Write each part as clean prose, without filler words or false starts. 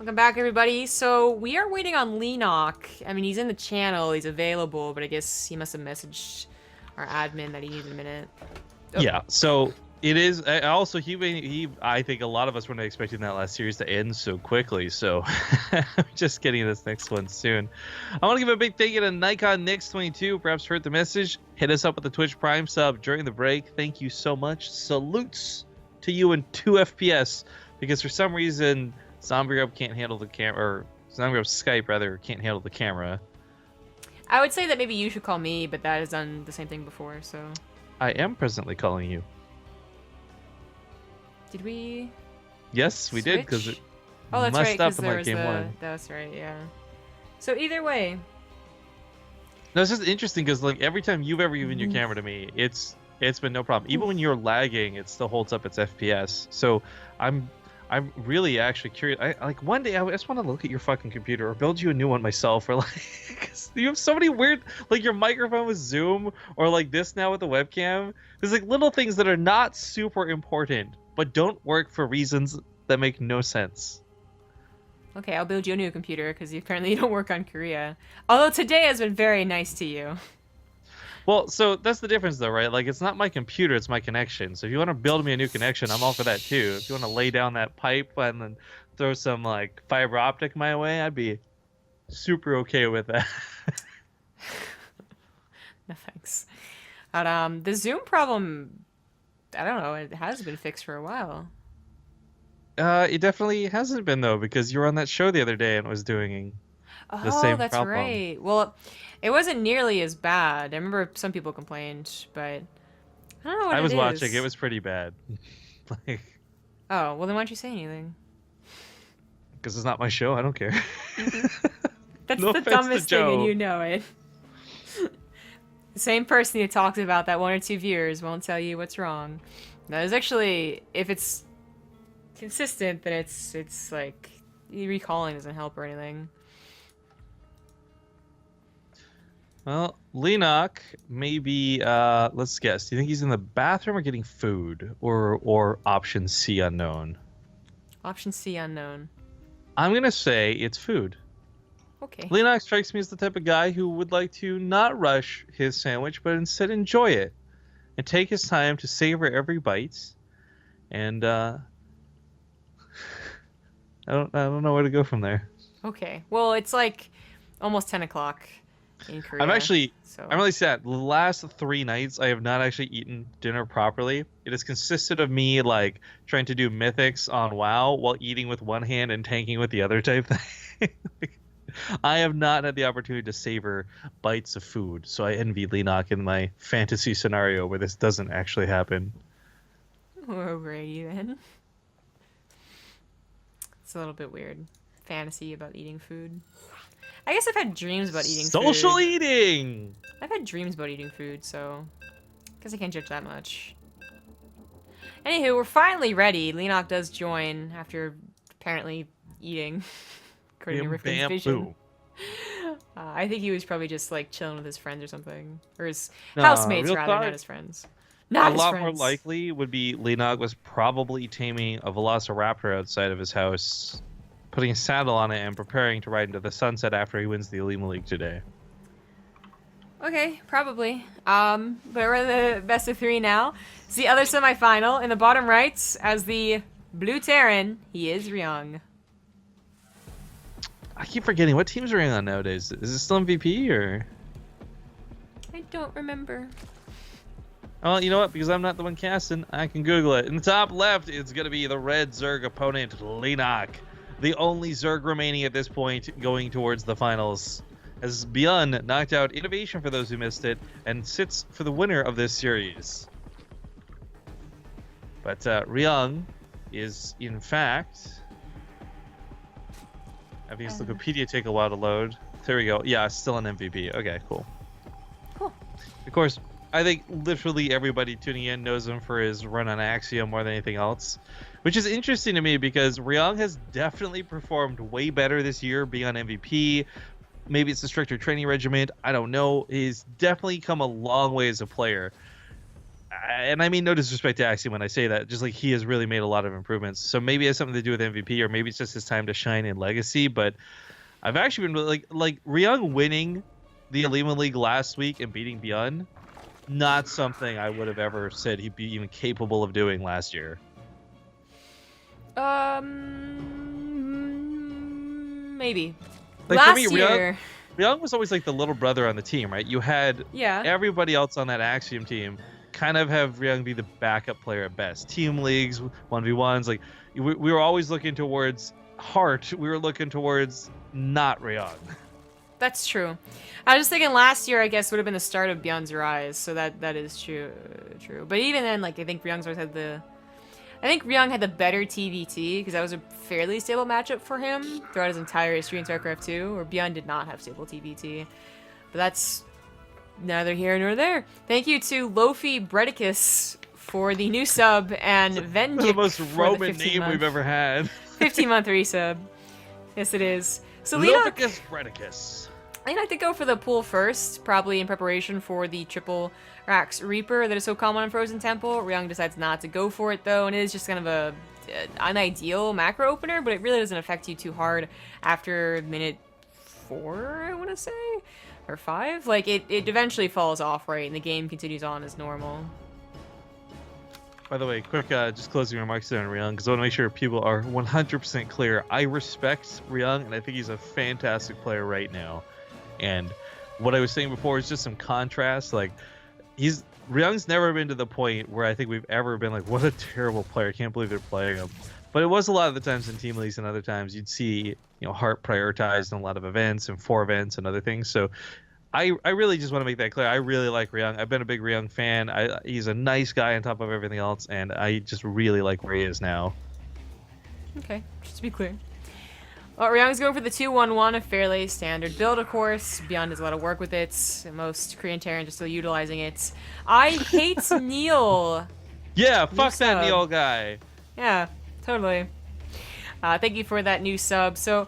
Welcome back, everybody. So we are waiting on Leenock. I mean, he's in the channel, he's available, but I guess he must have messaged our admin that he needed a minute. Oh. Yeah, so it is. Also, I think a lot of us weren't expecting that last series to end so quickly. So I'm just getting this next one soon. I want to give a big thank you to Nikon Nix22. Perhaps heard the message. Hit us up with the Twitch Prime sub during the break. Thank you so much. Salutes to you in 2 FPS because for some reason ZombieUp can't handle the camera, or ZombieUp Skype rather can't handle the camera. I would say that maybe you should call me, but that has done the same thing before, so. I am presently calling you. Did we? Yes, we did because it that's messed right, up in like game 1. That's right, yeah. So either way. No, it's just interesting because like every time you've ever given your camera to me, it's been no problem. Even when you're lagging, it still holds up its FPS. So I'm really actually curious. Like one day I just want to look at your fucking computer or build you a new one myself, or like cause you have so many weird, like your microphone with Zoom or like this now with the webcam. There's like little things that are not super important but don't work for reasons that make no sense. Okay, I'll build you a new computer because apparently you don't work on Korea. Although today has been very nice to you. Well, so that's the difference though, right? Like it's not my computer, it's my connection. So if you want to build me a new connection, I'm all for that too. If you want to lay down that pipe and then throw some like fiber optic my way, I'd be super okay with that. No thanks. But the Zoom problem, I don't know, it has been fixed for a while. It definitely hasn't been though, because you were on that show the other day and was doing the same that's problem. right. Well, it wasn't nearly as bad. I remember some people complained, but I don't know what I was it watching. is. It was pretty bad. Like, oh, well then why don't you say anything? Because it's not my show. I don't care. That's No the offense to dumbest thing, and Joe. you know it. The same person who talks about that 1 or 2 viewers won't tell you what's wrong. No, there's actually, if it's consistent, then it's like recalling doesn't help or anything. Well, Leenock, maybe, let's guess. Do you think he's in the bathroom or getting food? Or option C, unknown? Option C, unknown. I'm going to say it's food. Okay. Leenock strikes me as the type of guy who would like to not rush his sandwich, but instead enjoy it. And take his time to savor every bite. And, I don't know where to go from there. Okay. Well, it's like almost 10 o'clock in Korea. I'm really sad. The last 3 nights, I have not actually eaten dinner properly. It has consisted of me like trying to do mythics on WoW while eating with one hand and tanking with the other type thing. I have not had the opportunity to savor bites of food, so I envy Leenock in my fantasy scenario where this doesn't actually happen. Alrighty then. It's a little bit weird. Fantasy about eating food. I guess I've had dreams about eating Social food. eating! I've had dreams about eating food, so I guess I can't judge that much. Anywho, we're finally ready. Leenock does join after apparently eating, according to Rifkin's vision. I think he was probably just like chilling with his friends or something, or his housemates rather, not his friends. Not his a lot friends. more likely would be Leenock was probably taming a velociraptor outside of his house, putting a saddle on it and preparing to ride into the sunset after he wins the Olimoleague today. Okay, probably. But we're in the best of 3 now. It's the other semifinal. In the bottom right, as the Blue Terran, he is Ryung. I keep forgetting, what teams are Ryung on nowadays? Is it still MVP or? I don't remember. Well, you know what? Because I'm not the one casting, I can Google it. In the top left, it's going to be the red Zerg opponent, Leenock. The only Zerg remaining at this point going towards the finals. As Beyond knocked out Innovation for those who missed it, and sits for the winner of this series. But Ryung is, in fact... having his Wikipedia take a while to load. There we go. Yeah, still an MVP. Okay, cool. Cool. Of course, I think literally everybody tuning in knows him for his run on Axiom more than anything else. Which is interesting to me because Ryung has definitely performed way better this year being on MVP. Maybe it's a stricter training regimen. I don't know. He's definitely come a long way as a player. and I mean no disrespect to Axiom when I say that, just like he has really made a lot of improvements. So maybe it has something to do with MVP, or maybe it's just his time to shine in Legacy. But I've actually been like Ryung winning the Olimoleague last week and beating Beyond, not something I would have ever said he'd be even capable of doing last year. Maybe. Like Last for me, year. Ryung was always like the little brother on the team, right? You had everybody else on that Axiom team kind of have Ryung be the backup player at best. Team leagues, 1v1s, like we were always looking towards Heart. We were looking towards not Ryung. That's true. I was just thinking last year, I guess, would have been the start of Beyond's Rise, so that is true. But even then, like, I think Ryung's always had the... I think Ryung had the better TVT, because that was a fairly stable matchup for him throughout his entire history in StarCraft 2, where Beyond did not have stable TVT. But that's neither here nor there. Thank you to Lofi Bredicus for the new sub, and Vendic the most for Roman the name we've ever had. 15-month resub. Yes, it is. So Leenock... Loficus Bredicus. I think I could go for the pool first, probably in preparation for the triple Rax Reaper that is so common on Frozen Temple. Ryung decides not to go for it though, and it is just kind of an ideal macro opener, but it really doesn't affect you too hard after minute 4, I want to say, or 5. Like it eventually falls off, right, and the game continues on as normal. By the way, quick just closing remarks there on Ryung, because I want to make sure people are 100% clear. I respect Ryung, and I think he's a fantastic player right now. And what I was saying before is just some contrast. Like, Ryung's never been to the point where I think we've ever been like, what a terrible player. I can't believe they're playing him. But it was a lot of the times in team leagues, and other times you'd see, Heart prioritized in a lot of events and 4 events and other things. So I really just want to make that clear. I really like Ryung. I've been a big Ryung fan. He's a nice guy on top of everything else, and I just really like where he is now. Okay, just to be clear. Well, Ryung's going for the 2-1-1, a fairly standard build, of course. Beyond does a lot of work with it. Most Korean Terrans are still utilizing it. I hate Neil. Yeah, fuck that Neil guy. Yeah, totally. Thank you for that new sub. So,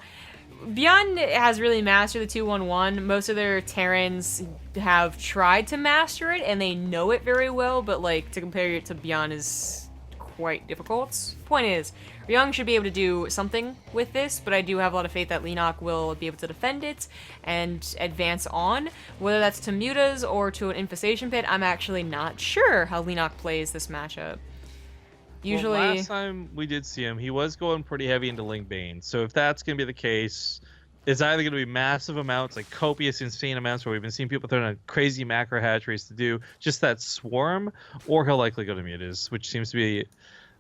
Beyond has really mastered the 2-1-1. Most of their Terrans have tried to master it, and they know it very well, but, like, to compare it to Beyond is quite difficult. Point is, Ryung should be able to do something with this, but I do have a lot of faith that Leenock will be able to defend it and advance on. Whether that's to Mutas or to an Infestation Pit, I'm actually not sure how Leenock plays this matchup. Usually... Well, last time we did see him, he was going pretty heavy into Ling Bane, so if that's going to be the case, it's either going to be massive amounts, like copious, insane amounts, where we've been seeing people throwing out crazy macro hatcheries to do just that swarm, or he'll likely go to Mutas, which seems to be...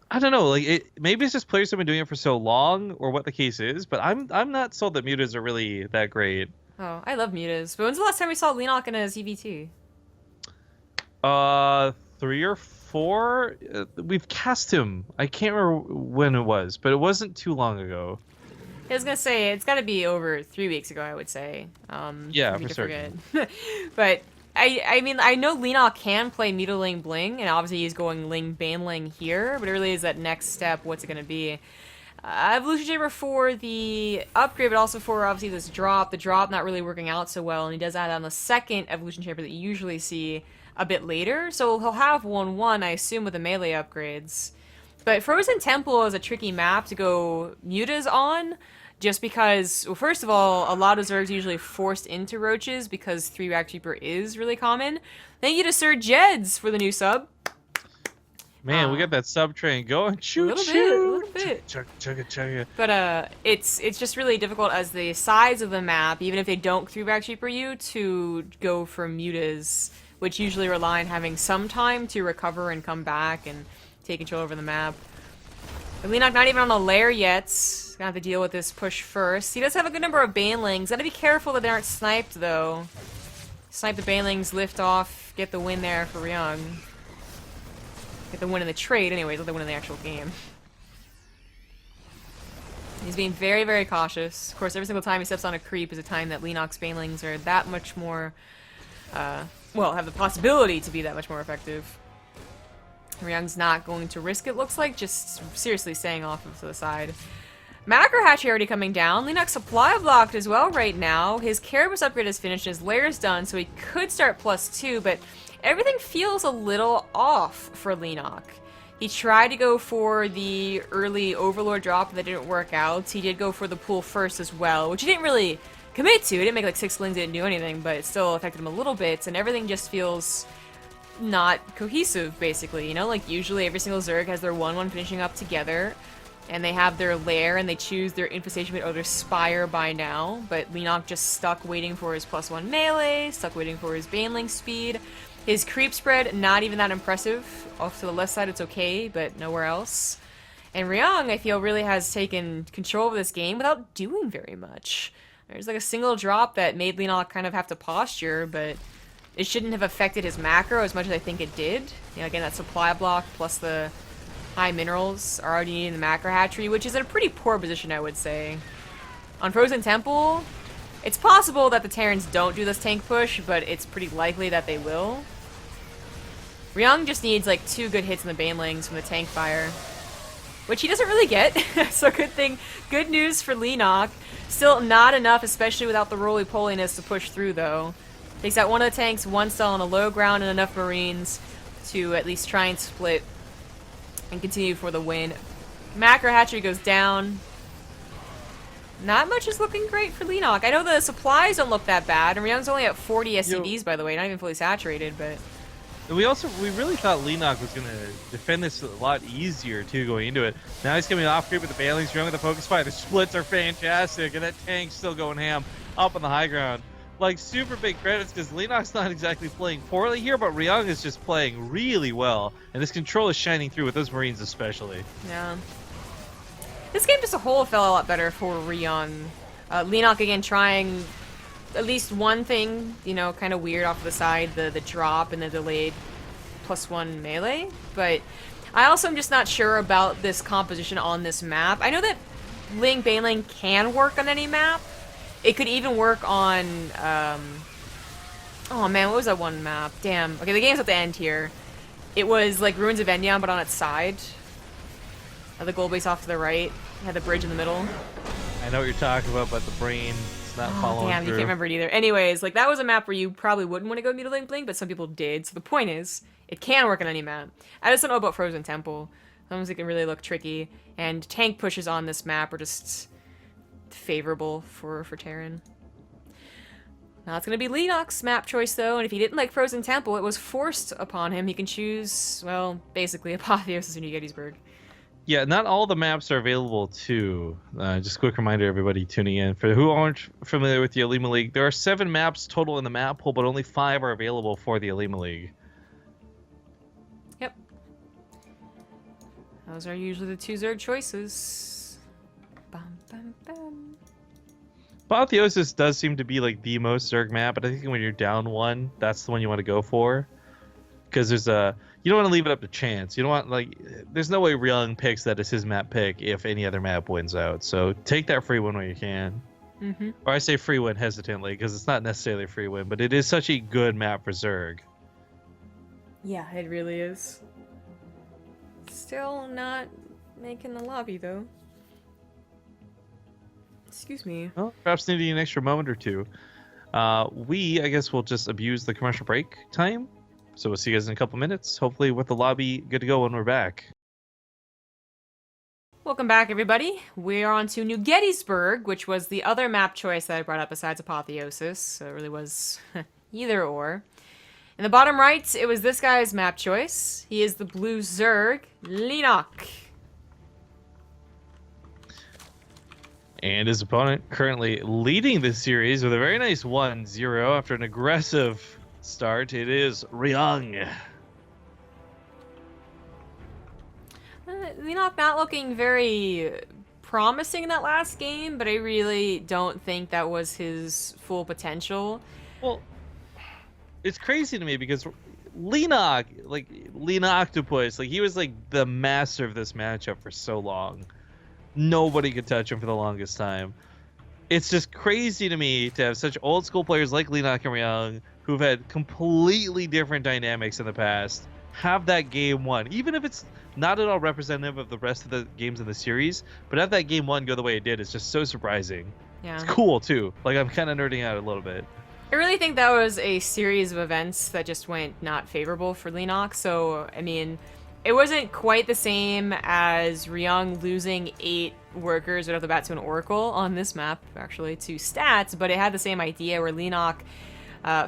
I don't know, like maybe it's just players have been doing it for so long, or what the case is, but I'm not sold that Mutas are really that great. Oh, I love Mutas. But when's the last time we saw Leenock in a ZvT? 3 or 4. We've cast him. I can't remember when it was, but it wasn't too long ago. I was gonna say it's got to be over 3 weeks ago, I would say. Yeah, for certain. But I mean, I know Leenock can play Mutaling Bling, and obviously he's going Ling Banling here, but it really is that next step. What's it gonna be? Evolution Chamber for the upgrade, but also for obviously this drop. The drop not really working out so well, and he does add on the second Evolution Chamber that you usually see a bit later. So he'll have 1-1, I assume, with the melee upgrades. But Frozen Temple is a tricky map to go Mutas on, just because, well, first of all, a lot of Zergs usually forced into Roaches because 3 Rack Reaper is really common. Thank you to Sir Jeds for the new sub. Man, we got that sub train going. Choo a choo. little bit. Chugga. But it's just really difficult as the size of the map, even if they don't 3 Rack Reaper you, to go for Mutas, which usually rely on having some time to recover and come back and take control over the map. But Leenock not even on a lair yet. Gonna have to deal with this push first. He does have a good number of Banelings. Gotta be careful that they aren't sniped, though. Snipe the Banelings, lift off, get the win there for Ryung. Get the win in the trade, anyways, not the win in the actual game. He's being very, very cautious. Of course, every single time he steps on a creep is a time that Leenock's Banelings are that much more, well, have the possibility to be that much more effective. Ryung's not going to risk it, looks like, just seriously staying off to the side. Macro Hatchery already coming down. Leenock's supply blocked as well right now. His Caribous upgrade is finished, his lair's done, so he could start +2, but everything feels a little off for Leenock. He tried to go for the early Overlord drop that didn't work out. He did go for the pull first as well, which he didn't really commit to. It didn't make like 6 slings, didn't do anything, but it still affected him a little bit, and everything just feels not cohesive, basically. You know, like usually every single Zerg has their 1-1 finishing up together, and they have their lair, and they choose their Infestation or their Spire by now, but Leenock just stuck waiting for his +1 melee, stuck waiting for his Baneling speed. His creep spread, not even that impressive. Off to the left side, it's okay, but nowhere else. And Ryung, I feel, really has taken control of this game without doing very much. There's like a single drop that made Leenock kind of have to posture, but it shouldn't have affected his macro as much as I think it did. You know, again, that supply block plus the high minerals are already needing the macro hatchery, which is in a pretty poor position, I would say. On Frozen Temple, it's possible that the Terrans don't do this tank push, but it's pretty likely that they will. Ryung just needs like 2 good hits in the Banelings from the tank fire, which he doesn't really get. So good news for Leenock. Still not enough, especially without the roly-poliness to push through though. Takes out one of the tanks, 1 stall on a low ground, and enough Marines to at least try and split and continue for the win. Macro hatchery goes down. Not much is looking great for Leenock. I know the supplies don't look that bad, and Ryung's only at 40 SCVs, by the way, not even fully saturated, but we really thought Leenock was gonna defend this a lot easier too going into it. Now he's coming off creep with the Banelings, Ryung with the focus fire. The splits are fantastic, and that tank's still going ham up on the high ground. Like, super big credits, because Leenock's not exactly playing poorly here, but Ryung is just playing really well, and his control is shining through with those Marines especially. Yeah. This game as a whole felt a lot better for Ryung. Leenock again trying at least one thing, you know, kind of weird off to the side, the drop and the delayed +1 melee, but I also am just not sure about this composition on this map. I know that Ling Baneling can work on any map. It could even work on, oh man, what was that one map? Damn. Okay, the game's at the end here. It was like Ruins of Endion, but on its side. The gold base off to the right. Had the bridge in the middle. I know what you're talking about, but the brain is not following damn, through. You can't remember it either. Anyways, like that was a map where you probably wouldn't want to go Mutal Blink, but some people did. So the point is, it can work on any map. I just don't know about Frozen Temple. Sometimes it can really look tricky. And tank pushes on this map are just favorable for Terran. Now it's going to be Leenock's map choice, though, and if he didn't like Frozen Temple, it was forced upon him. He can choose, well, basically Apotheosis and New Gettysburg. Yeah, not all the maps are available, too. Just a quick reminder, everybody tuning in. For who aren't familiar with the Olimoleague, there are 7 maps total in the map pool, but only 5 are available for the Olimoleague. Yep. Those are usually the 2 Zerg choices. Bum, bum, bum. Apotheosis does seem to be like the most Zerg map, but I think when you're down 1, that's the one you want to go for. Because there's you don't want to leave it up to chance. You don't want, like, there's no way Ryung picks that as his map pick if any other map wins out. So take that free win when you can. Mm-hmm. Or I say free win hesitantly because it's not necessarily a free win, but it is such a good map for Zerg. Yeah, it really is. Still not making the lobby, though. Excuse me. Well, perhaps needing an extra moment or two. I guess, we'll just abuse the commercial break time. So we'll see you guys in a couple minutes, hopefully with the lobby good to go when we're back. Welcome back, everybody. We are on to New Gettysburg, which was the other map choice that I brought up besides Apotheosis. So it really was either or. In the bottom right, it was this guy's map choice. He is the blue Zerg, Leenock. And his opponent currently leading this series with a very nice 1-0 after an aggressive start. It is Ryung. Leenock not looking very promising in that last game, but I really don't think that was his full potential. Well, it's crazy to me because Leenock, like Leenock, like he was like the master of this matchup for so long. Nobody could touch him for the longest time. It's just crazy to me to have such old school players like Leenock and Ryung who've had completely different dynamics in the past have that game won, even if it's not at all representative of the rest of the games in the series, but have that game one go the way it did is just so surprising. Yeah. It's cool too. Like, I'm kind of nerding out a little bit. I really think that was a series of events that just went not favorable for Leenock. So, I mean, it wasn't quite the same as Ryung losing 8 workers right off the bat to an Oracle on this map, actually, to stats, but it had the same idea where Leenock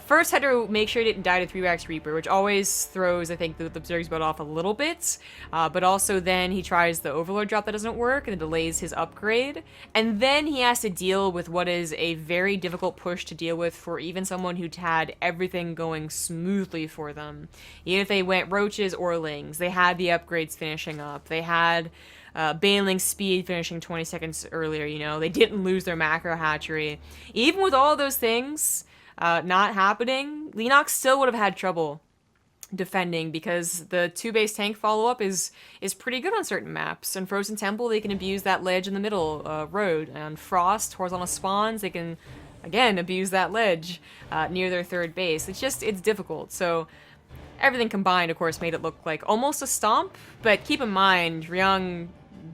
first had to make sure he didn't die to 3-Wax Reaper, which always throws, I think, the Zerg's boat off a little bit, but also then he tries the Overlord drop that doesn't work, and it delays his upgrade, and then he has to deal with what is a very difficult push to deal with for even someone who'd had everything going smoothly for them. Even if they went Roaches or Lings, they had the upgrades finishing up, they had bailing speed finishing 20 seconds earlier, you know, they didn't lose their macro hatchery. Even with all those things not happening, Leenock still would have had trouble defending because the 2-base tank follow-up is pretty good on certain maps. On Frozen Temple, they can abuse that ledge in the middle road. On Frost, horizontal spawns, they can, again, abuse that ledge near their 3rd base. It's difficult. So everything combined, of course, made it look like almost a stomp. But keep in mind, Ryung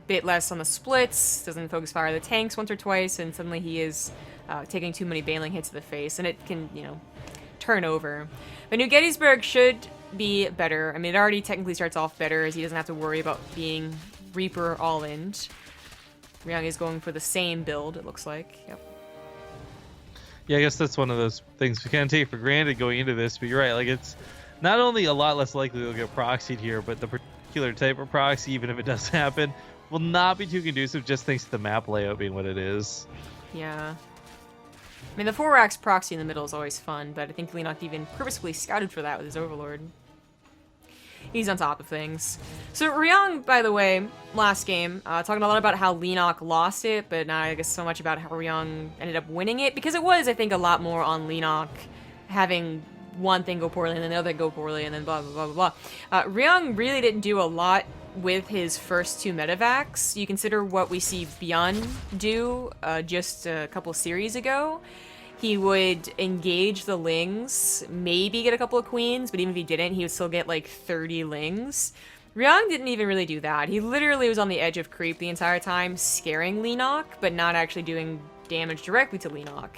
bit less on the splits, doesn't focus fire the tanks once or twice, and suddenly he is taking too many bailing hits to the face, and it can, you know, turn over. But New Gettysburg should be better. I mean, it already technically starts off better, as he doesn't have to worry about being Reaper all-in. Ryung is going for the same build, it looks like. Yep. Yeah, I guess that's one of those things we can't take for granted going into this, but you're right, like, it's not only a lot less likely they'll get proxied here, but the particular type of proxy, even if it does happen, will not be too conducive just thanks to the map layout being what it is. Yeah. I mean, the 4-Racks proxy in the middle is always fun, but I think Leenock even purposefully scouted for that with his Overlord. He's on top of things. So Ryung, by the way, last game, talking a lot about how Leenock lost it, but not, I guess, so much about how Ryung ended up winning it, because it was, I think, a lot more on Leenock having one thing go poorly and then the other go poorly and then blah, blah, blah, blah. Ryung really didn't do a lot with his first 2 medevacs. You consider what we see Byun do just a couple series ago. He would engage the Lings, maybe get a couple of Queens, but even if he didn't, he would still get like 30 Lings. Ryung didn't even really do that. He literally was on the edge of creep the entire time, scaring Leenock, but not actually doing damage directly to Leenock.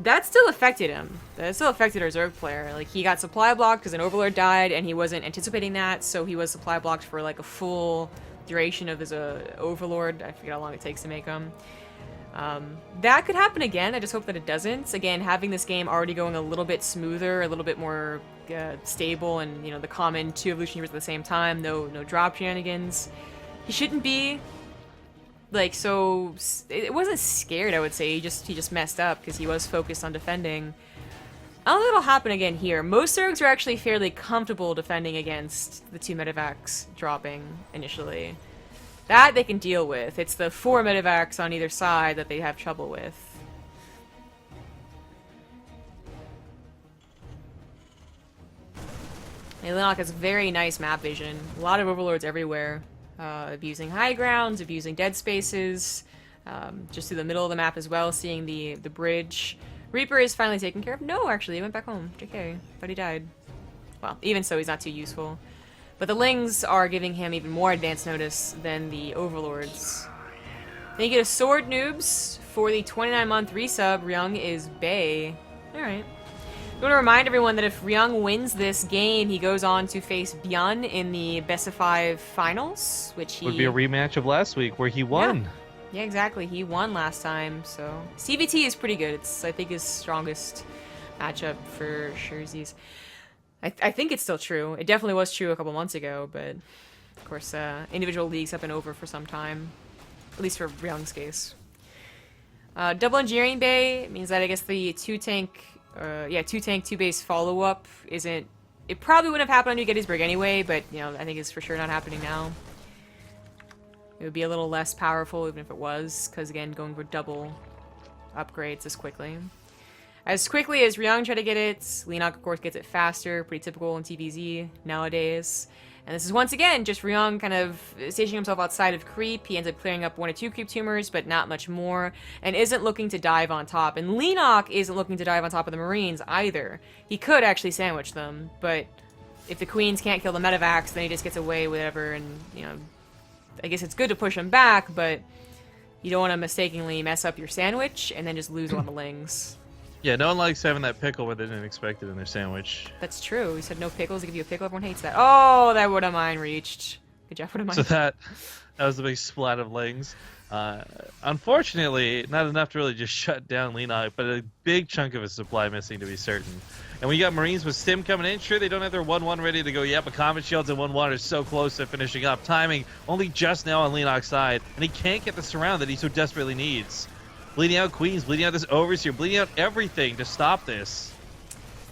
That still affected him. That still affected our Zerg player. Like, he got supply blocked because an Overlord died, and he wasn't anticipating that, so he was supply blocked for, like, a full duration of his Overlord. I forget how long it takes to make him. That could happen again. I just hope that it doesn't. Again, having this game already going a little bit smoother, a little bit more stable, and, you know, the common 2 evolution heroes at the same time, no drop shenanigans. He shouldn't be... like, so it wasn't scared, I would say. He just messed up because he was focused on defending. I don't think it'll happen again here. Most Zergs are actually fairly comfortable defending against the 2 medevacs dropping initially. That they can deal with. It's the 4 medevacs on either side that they have trouble with. Leenock has very nice map vision. A lot of Overlords everywhere. Abusing high grounds, abusing dead spaces, just through the middle of the map as well, seeing the bridge. Reaper is finally taken care of. No, actually, he went back home. JK, but he died. Well, even so, he's not too useful. But the Lings are giving him even more advance notice than the Overlords. Then you get a Sword Noobs for the 29-month resub. Ryung is Bay. Alright. I want to remind everyone that if Ryung wins this game, he goes on to face Byun in the best of 5 finals, which he... would be a rematch of last week where he won. Yeah, exactly. He won last time, so... ZvT is pretty good. It's, I think, his strongest matchup for Sherzies. I think it's still true. It definitely was true a couple months ago, but... of course, individual leagues have been over for some time. At least for Ryung's case. Double Engineering Bay means that I guess the 2-tank... 2-tank, 2-base follow-up isn't... it probably wouldn't have happened on New Gettysburg anyway, but, you know, I think it's for sure not happening now. It would be a little less powerful even if it was, because, again, going for double upgrades as quickly. As quickly as Ryung tried to get it, Leenock, of course, gets it faster, pretty typical in TVZ nowadays. And this is once again just Ryung kind of stationing himself outside of creep. He ends up clearing up 1 or 2 creep tumors, but not much more, and isn't looking to dive on top. And Leenock isn't looking to dive on top of the Marines either. He could actually sandwich them, but if the Queens can't kill the medevacs, then he just gets away with whatever, and, you know, I guess it's good to push him back, but you don't want to mistakenly mess up your sandwich and then just lose one of the Lings. Yeah, no one likes having that pickle where they didn't expect it in their sandwich. That's true. We said no pickles. They give you a pickle. Everyone hates that. Oh, that would have mine reached. Good job, would have mine. So that was the big splat of legs. Unfortunately, not enough to really just shut down Leenock, but a big chunk of his supply missing to be certain. And we got Marines with Stim coming in. Sure, they don't have their 1-1 ready to go yet, but Comet Shields and 1-1 are so close to finishing up. Timing only just now on Leenock's side, and he can't get the surround that he so desperately needs. Bleeding out Queens, bleeding out this Overseer, bleeding out everything to stop this.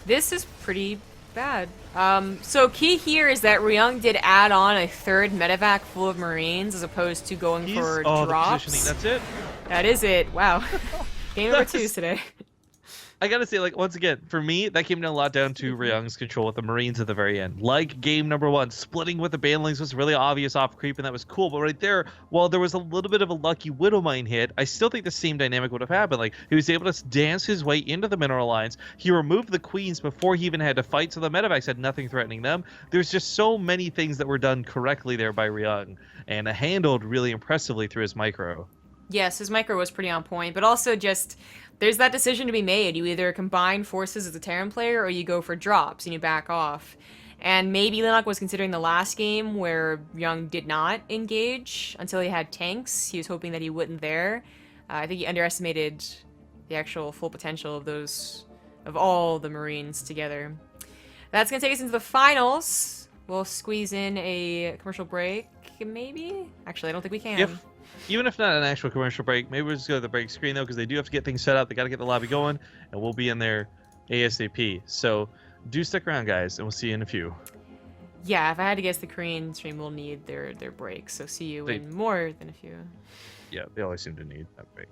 This is pretty bad. So key here is that Ryung did add on a third medevac full of Marines as opposed to going for drops. The positioning, that's it? That is it. Wow. Game number 2 today. I gotta say, like, once again, for me, that came down a lot down to Ryung's control with the Marines at the very end. Like game number 1, splitting with the Banelings was really obvious off creep, and that was cool. But right there, while there was a little bit of a lucky Widowmine hit, I still think the same dynamic would have happened. Like, he was able to dance his way into the mineral lines. He removed the Queens before he even had to fight, so the medevacs had nothing threatening them. There's just so many things that were done correctly there by Ryung, and handled really impressively through his micro. Yes, his micro was pretty on point, but also just... there's that decision to be made. You either combine forces as a Terran player or you go for drops and you back off. And maybe Leenock was considering the last game where Ryung did not engage until he had tanks. He was hoping that he wouldn't there. I think he underestimated the actual full potential of all the Marines together. That's going to take us into the finals. We'll squeeze in a commercial break, maybe? Actually, I don't think we can. Even if not an actual commercial break, maybe we'll just go to the break screen, though, because they do have to get things set up. They got to get the lobby going, and we'll be in there ASAP. So do stick around, guys, and we'll see you in a few. Yeah, if I had to guess, the Korean stream will need their break. So see you in more than a few. Yeah, they always seem to need that break.